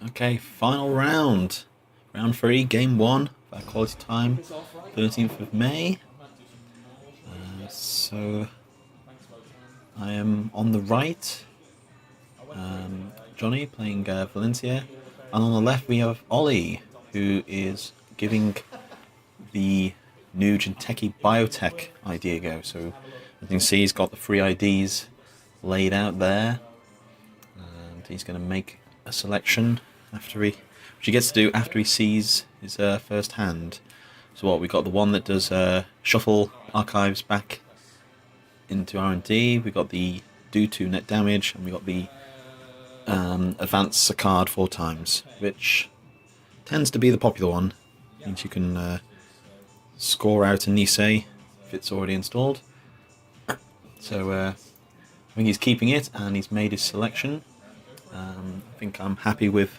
Okay, final round. Round 3, game 1, our quality time, 13th of May. So I am on the right, Jonny playing Valencia, and on the left we have Ollie, who is giving the new Jinteki Biotech idea go. So as you can see, he's got the three IDs laid out there, and he's going to make a selection which he gets to do after he sees his first hand. So what, we got the one that does shuffle archives back into R&D, we got the do 2 net damage, and we got the advance a card 4 times, which tends to be the popular one. Means you can score out a Nisei if it's already installed. So I think he's keeping it, and he's made his selection. I think I'm happy with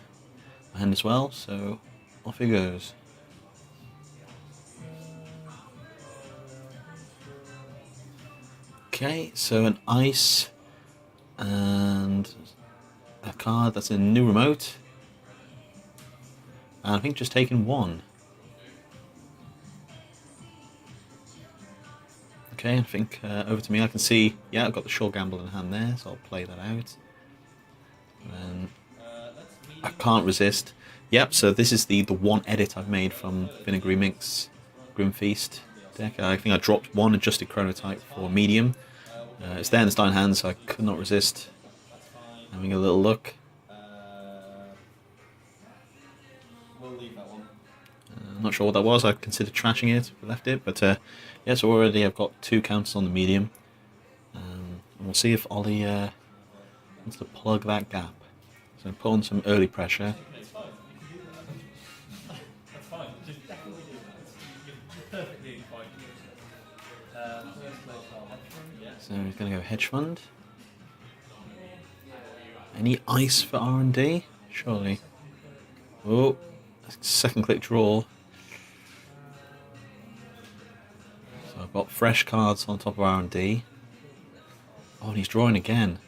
my hand as well, so off he goes. Okay, so an ice and a card that's a new remote, and I think just taking one. Okay, I think over to me. I can see, yeah, I've got the Shore Gamble in hand there, so I'll play that out. And I can't resist. Yep, so this is the one edit I've made from Vinegary Mink's Grim Feast deck. I think I dropped one adjusted chronotype for medium. It's there in the starting hand, so I could not resist having a little look. I'm not sure what that was. I considered trashing it, but left it. But yeah, so already I've got 2 counters on the medium. And we'll see if Ollie wants to plug that gap. So put on some early pressure. So he's going to go hedge fund. Any ice for R&D? Surely. Oh, second click draw. So I've got fresh cards on top of R&D. Oh, and he's drawing again.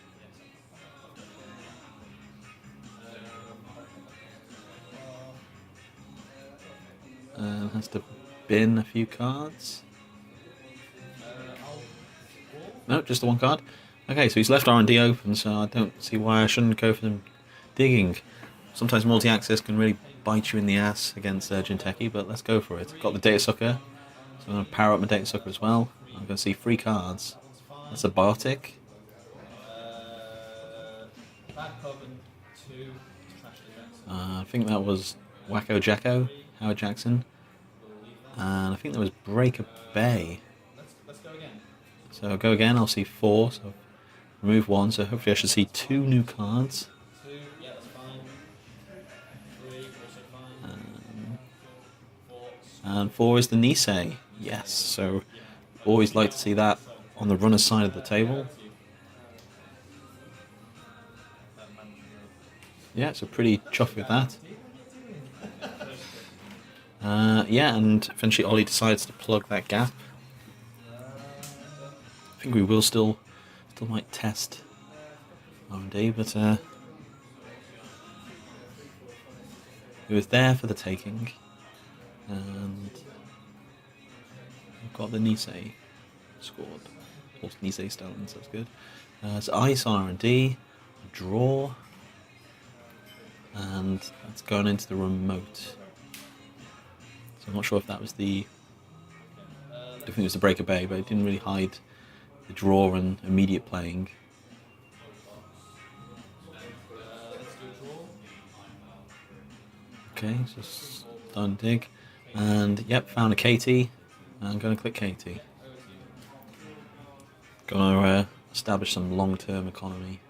And has to bin a few cards. No, just the one card. Okay, so he's left R&D open, so I don't see why I shouldn't go for them digging. Sometimes multi-access can really bite you in the ass against Jinteki, but let's go for it. Got the Data Sucker, so I'm going to power up my Data Sucker as well. I'm going to see 3 cards. That's a Biotech. I think that was Wacko Jacko, Howard Jackson. And I think that was Breaker Bay. So I'll go again, I'll see 4, so remove 1, so hopefully I should see 2 new cards. And 4 is the Nisei, yes, so always like to see that on the runner's side of the table. Yeah, so pretty chuffed with that. Yeah, and eventually Ollie decides to plug that gap. I think we will still might test R&D, but it was there for the taking, and we've got the Nisei scored. Or Nisei stolen, so that's good. So ice R&D, draw, and that's going into the remote. So I'm not sure if that was the... I think it was the Breaker Bay, but it didn't really hide the draw and immediate playing. Okay, so starting to dig. And yep, found a KT. I'm going to click KT. Going to establish some long-term economy.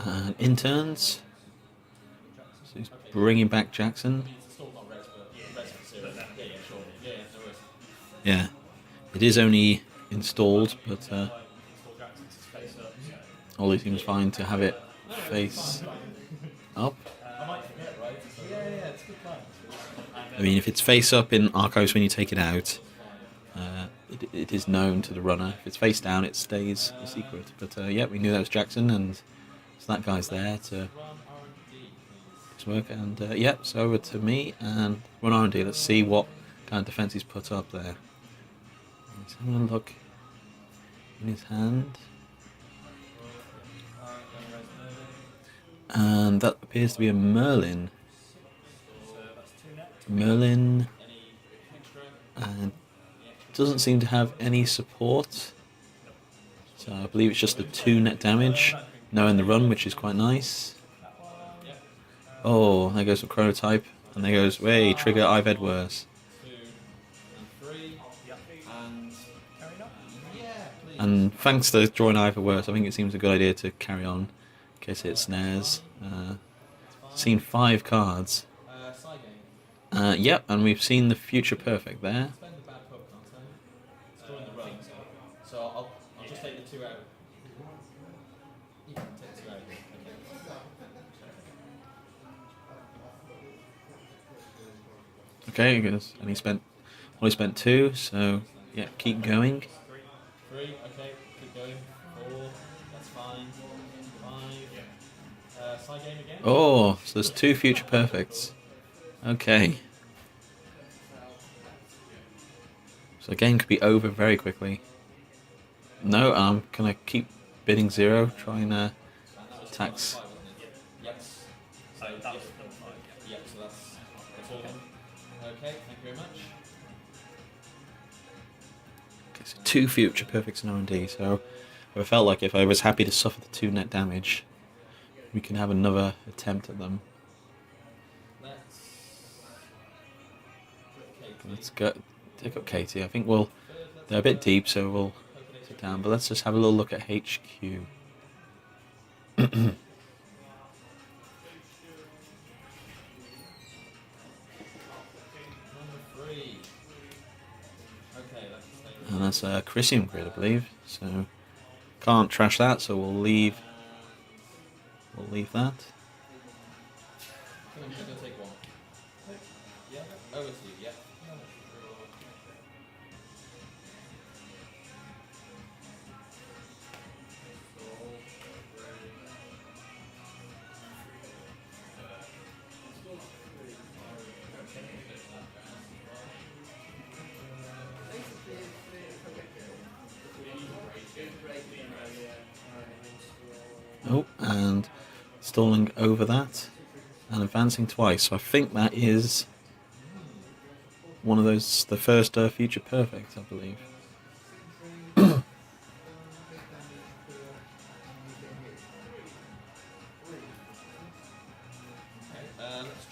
And interns. So he's bringing back Jackson. Yeah, it is only installed, but Ollie seems fine to have it face up. I mean, if it's face up in archives when you take it out, it is known to the runner. If it's face down, it stays a secret. But yeah, we knew that was Jackson, and so that guy's there to his work. And yeah, so over to me and run R&D. Let's see what kind of defense he's put up there. He's having a look in his hand. And that appears to be a Merlin. Merlin doesn't seem to have any support. So I believe it's just the 2 net damage. No in the run, which is quite nice. Oh, there goes the chronotype. And there goes, way, trigger, I've had worse. And thanks to drawing I've had worse, I think it seems a good idea to carry on in case it snares. Seen 5 cards. Yep, and we've seen the future perfect there. Okay, and he only spent 2, so yeah, keep going. 3, okay, keep going. 4, that's fine. 5, side game again. Oh, so there's 2 future perfects. Okay. So the game could be over very quickly. No, I'm gonna keep bidding 0, try and tax. Yep. So that was still 5. Yep, so that's all of them. Okay, thank you very much. Okay, so 2 future perfects in R&D, so I felt like if I was happy to suffer the 2 net damage, we can have another attempt at them. Let's go take up Katie. I think they're a bit deep, so we'll sit down, but let's just have a little look at HQ. And that's a Chrysium grid, I believe. So can't trash that, so we'll leave that. Oh, and stalling over that and advancing twice. So I think that is one of those, the first future perfect, I believe. Let's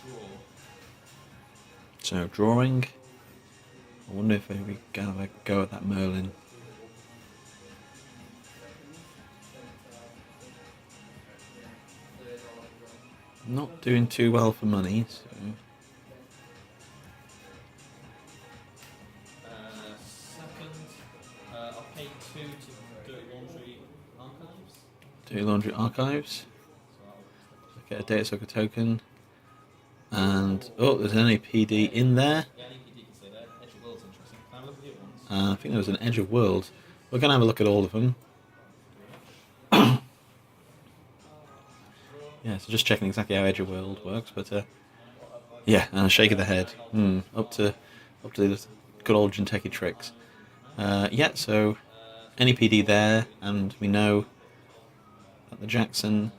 draw. So drawing. I wonder if we can have a go at that Merlin. Not doing too well for money, so. Second, I'll pay 2 to Dirty Laundry Archives. Dirty Laundry Archives. Get a data soaker token. And, oh, there's an NAPD in there. Yeah, NAPD can stay there. Edge of World's interesting. Can I have a look at the other ones? I think there was an Edge of World. We're going to have a look at all of them. Yeah, so just checking exactly how Edge of World works, but yeah, and a shake of the head. Up to the good old Jinteki tricks. Yeah, so NEPD there, and we know that the Jackson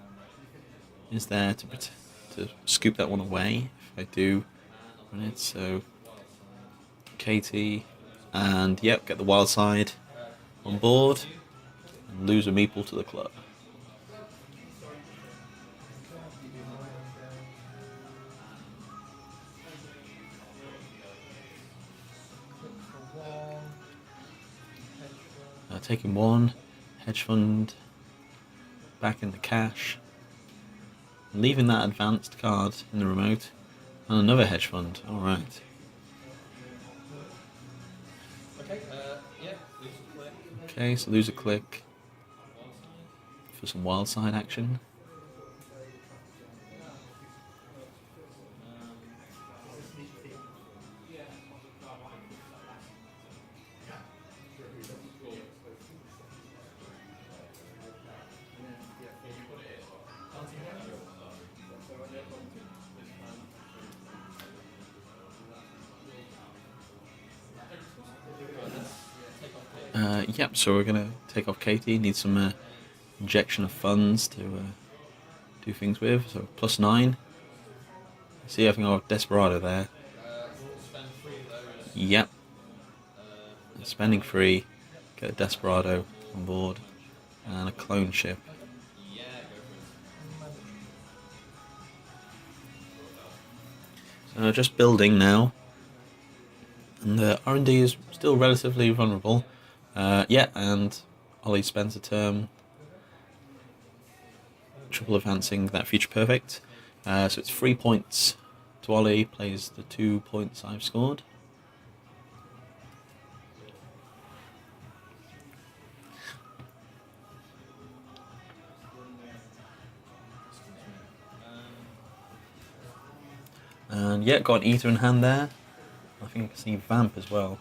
is there to scoop that one away if I do run it. So Katie, and yep, get the wild side on board and lose a meeple to the club. Taking 1 hedge fund back into cash, leaving that advanced card in the remote, and another hedge fund. All right. Okay, yeah, lose a click. Okay, so lose a click for some wild side action. Yep, so we're going to take off Katie. Need some injection of funds to do things with. So +9. See, I think I've got Desperado there. Yep. Spending free. Get a Desperado on board. And a clone ship. So just building now. And the R&D is still relatively vulnerable. Yeah, and Ollie spends a turn triple advancing that future perfect. So it's 3 points to Ollie, plays the 2 points I've scored. And yeah, got an Eater in hand there. I think I can see Vamp as well.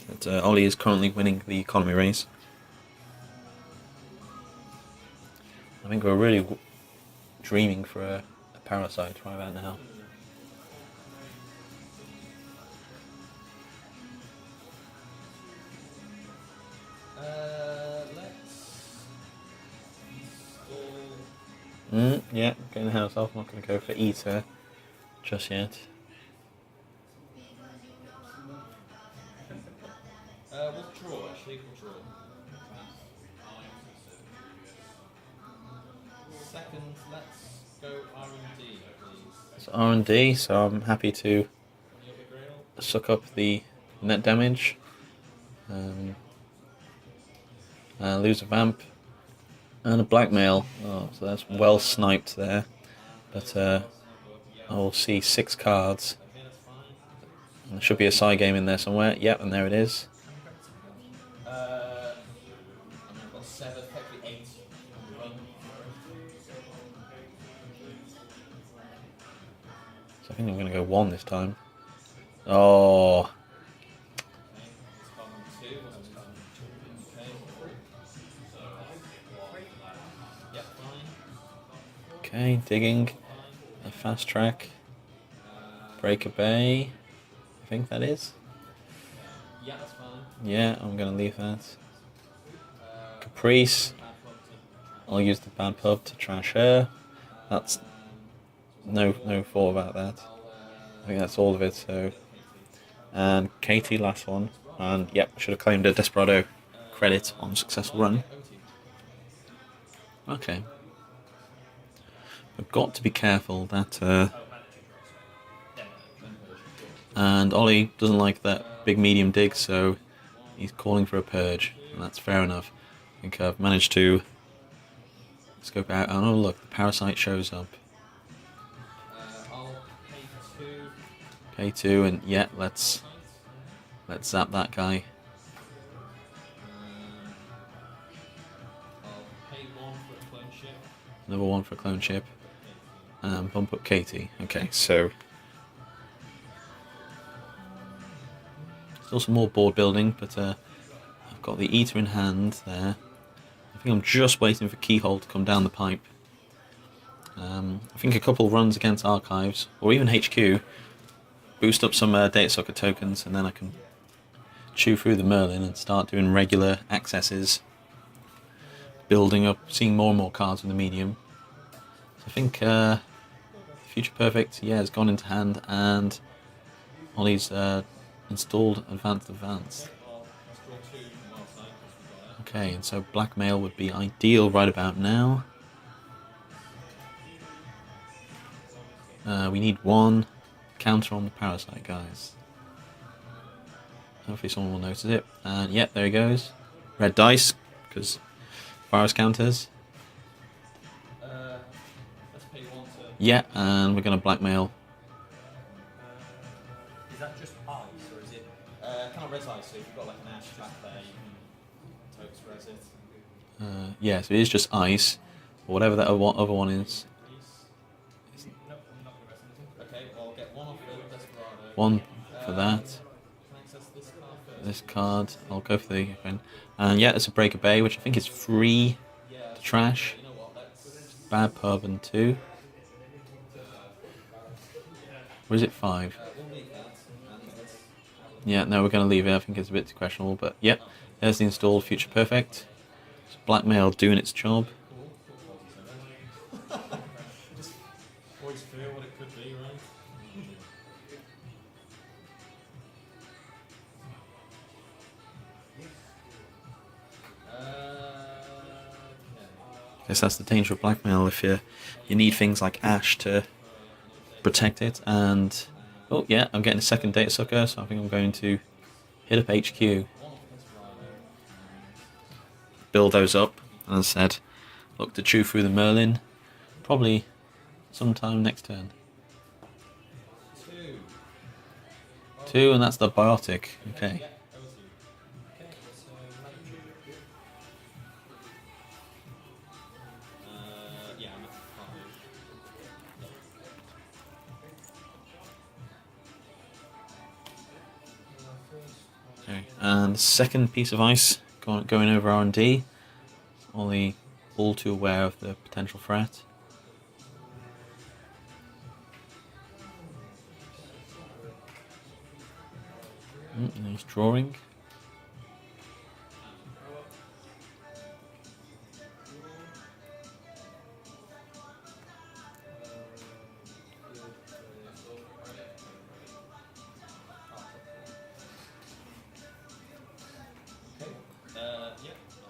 But, Ollie is currently winning the economy race. I think we're really dreaming for a Parasite right about now. Yeah, getting ahead of myself. I'm not going to go for Eater just yet. We'll draw, actually. We'll draw. Second, let's go R&D, please. It's R&D, so I'm happy to suck up the net damage. Lose a Vamp. And a Blackmail. Oh, so that's well sniped there. But I will see 6 cards. And there should be a side game in there somewhere. Yep, and there it is. I've got 7, effectively 8 on the run. So I think I'm going to go 1 this time. Oh. Okay, digging. A fast track. Break a bay. I think that is. Yeah, that's fine. Yeah, I'm going to leave that. Caprice. I'll use the bad pub to trash her. That's no thought about that. I think that's all of it. So, and Katie, last one. And yep, should have claimed a Desperado credit on successful run. Okay. I've got to be careful that. And Ollie doesn't like that big medium dig, so he's calling for a purge, and that's fair enough. I think I've managed to scope out. Oh look, the Parasite shows up. I'll Pay 2, and yeah, let's zap that guy. I'll pay 1 for a clone ship. Another 1 for a clone ship. And bump up Katie. Okay, so still some more board building, but I've got the Eater in hand there. I think I'm just waiting for Keyhole to come down the pipe. I think a couple runs against Archives, or even HQ, boost up some Data Sucker tokens, and then I can chew through the Merlin and start doing regular accesses, building up, seeing more and more cards in the medium. So I think Future Perfect, yeah, has gone into hand, and Ollie's installed Advanced. Okay, and so Blackmail would be ideal right about now. We need 1 counter on the Parasite, guys. Hopefully someone will notice it. And yep, there he goes. Red dice, because virus counters. Let's pay 1 to... Yeah, and we're going to Blackmail. Is that just ice, or is it... kind of res ice, so if you've got like an ash trap there, you can totes res it. Yeah, so it is just ice, or whatever that other one is. No, I'm not going to res anything. Okay, well, I'll get 1 off the Desperado. 1 for that. Can I access this card first? This card, I'll go for the... And yeah, it's a Break a Bay, which I think is free to trash. You know what, let's... Bad Pub and 2. Or is it 5? We'll leave that, and let's have a Yeah, no, we're going to leave it. I think it's a bit too questionable, but yep. There's the installed Future Perfect. So Blackmail doing its job. Just always fear what it could be, right? I guess that's the danger of Blackmail if you need things like Ash to protect it. And oh yeah, I'm getting a second Data Sucker, so I think I'm going to hit up HQ, build those up. As I said, look to chew through the Merlin, probably sometime next turn. Two, and that's the Biotic. Okay. Okay, and the second piece of ice going over R&D. Ollie all too aware of the potential threat. Nice drawing.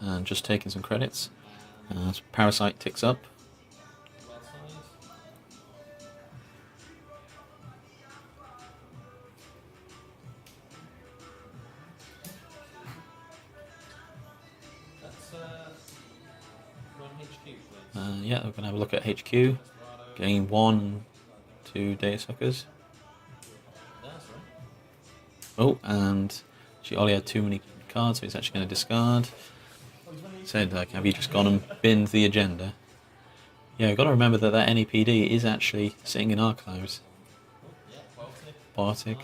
And just taking some credits. As Parasite ticks up. Yeah, we're going to have a look at HQ. Getting 1, 2 Data Suckers. Oh, and Ollie had too many cards, so he's actually going to discard. Said, like, have you just gone and binned the agenda? Yeah, we've got to remember that NEPD is actually sitting in archives. Biotech.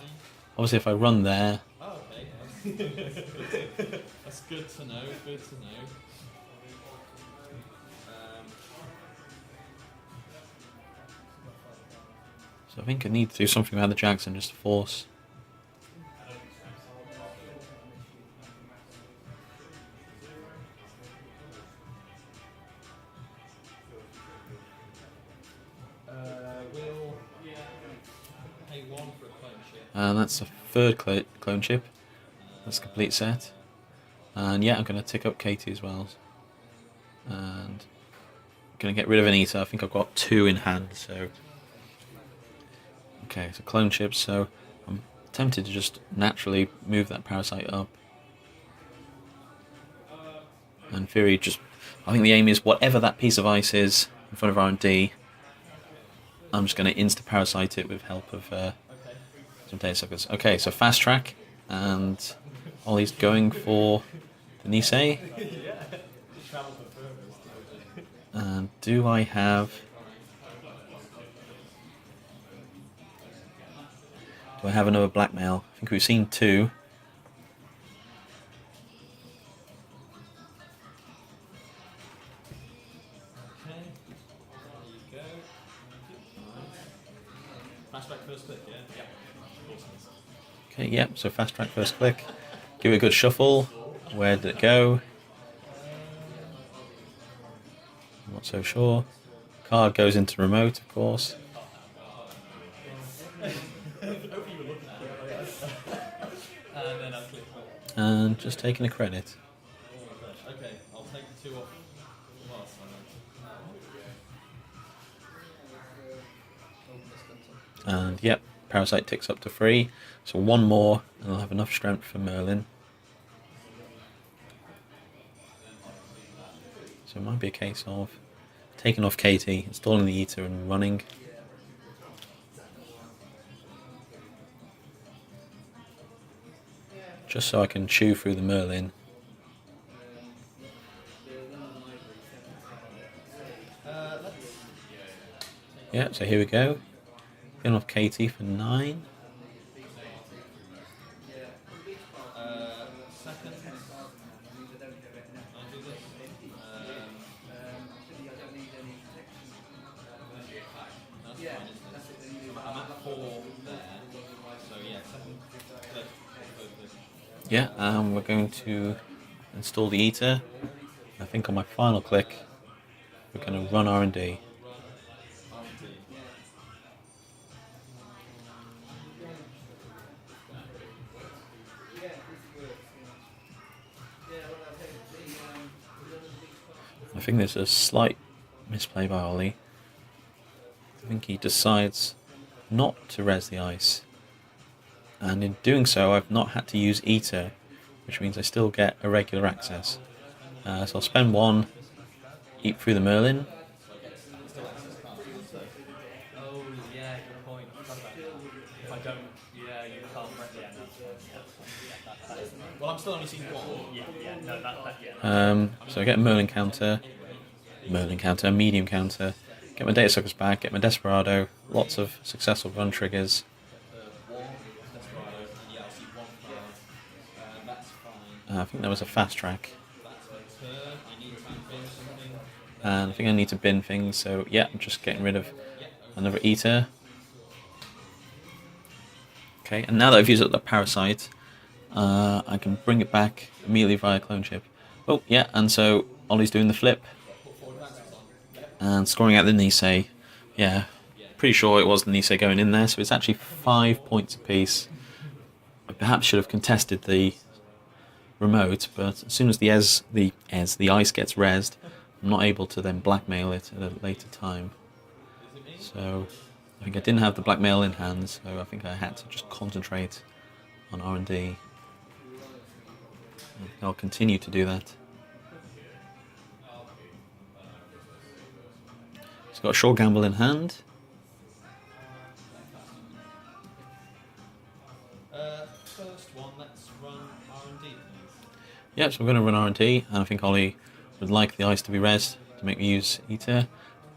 Obviously, if I run there... Oh, okay. That's good to know, good to know. So I think I need to do something about the Jackson just to force. We'll pay 1 for a clone chip. And that's the third clone chip. That's a complete set. And yeah, I'm going to tick up Katie as well. And I'm going to get rid of Anita. I think I've got 2 in hand, so... Okay, so clone chips, so I'm tempted to just naturally move that Parasite up. And in theory, I think the aim is whatever that piece of ice is in front of R&D, I'm just going to insta-parasite it with help of some Data Suckers. Okay, so fast track, and Ollie's going for the Nisei. And do I have... Do I have another Blackmail? I think we've seen 2. Okay, yep, so fast track first click. Give it a good shuffle. Where did it go? I'm not so sure. Card goes into remote, of course. And just taking a credit. Okay, I'll take 2 off. And yep, Parasite ticks up to 3. So 1 more, and I'll have enough strength for Merlin. So it might be a case of taking off Katie, installing the Eater, and running. Just so I can chew through the Merlin. Yeah, so here we go. Getting off Katie for 9. Yeah, and we're going to install the Eater. I think on my final click, we're going to run R&D. I think there's a slight misplay by Ollie. I think he decides not to res the ice. And in doing so, I've not had to use Eater, which means I still get irregular access. So I'll spend one, eat through the Merlin. Oh, yeah, good point. If I don't, yeah, you can't. Yeah, no. Well, I'm still only seeing one. Yeah, no, yeah. So I get a Merlin counter, medium counter, get my Data Suckers back, get my Desperado, lots of successful run triggers. I think that was a fast track. And I think I need to bin things, so yeah, I'm just getting rid of another Eater. Okay, and now that I've used up the Parasite, I can bring it back immediately via clone chip. Oh, yeah, and so Ollie's doing the flip. And scoring out the Nisei. Yeah, pretty sure it was the Nisei going in there, so it's actually 5 points apiece. I perhaps should have contested the remote, but as soon as the ice gets rezzed, I'm not able to then blackmail it at a later time. So I think I didn't have the blackmail in hand, so I think I had to just concentrate on R&D. I'll continue to do that. He's got a short gamble in hand. First one, let's run R&D. Yep, so we're going to run R&D, and I think Ollie would like the ice to be res to make me use Eater.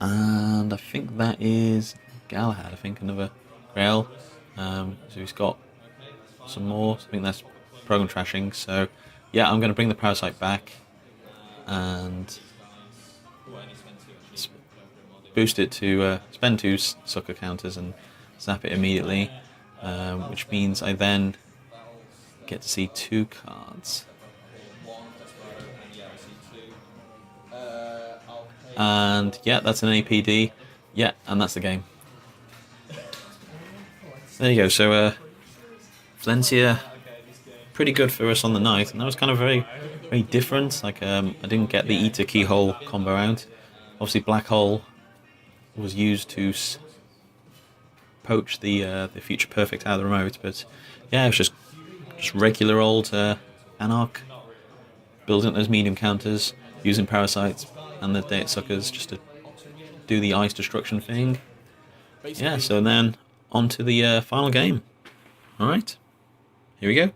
And I think that is Galahad, I think, another Grail. So he's got some more, so I think that's program trashing. So yeah, I'm going to bring the Parasite back and boost it to spend 2 sucker counters and zap it immediately, which means I then get to see 2 cards. And yeah, that's an APD. Yeah, and that's the game. There you go. So Valencia, pretty good for us on the night, and that was kind of very, very different. Like I didn't get the Eater Keyhole combo out. Obviously, Black Hole was used to poach the Future Perfect out of the remote, but yeah, it was just regular old Anarch, building up those medium counters, using Parasites and the Data Suckers just to do the ice destruction thing. Yeah, so then on to the final game. Alright, here we go.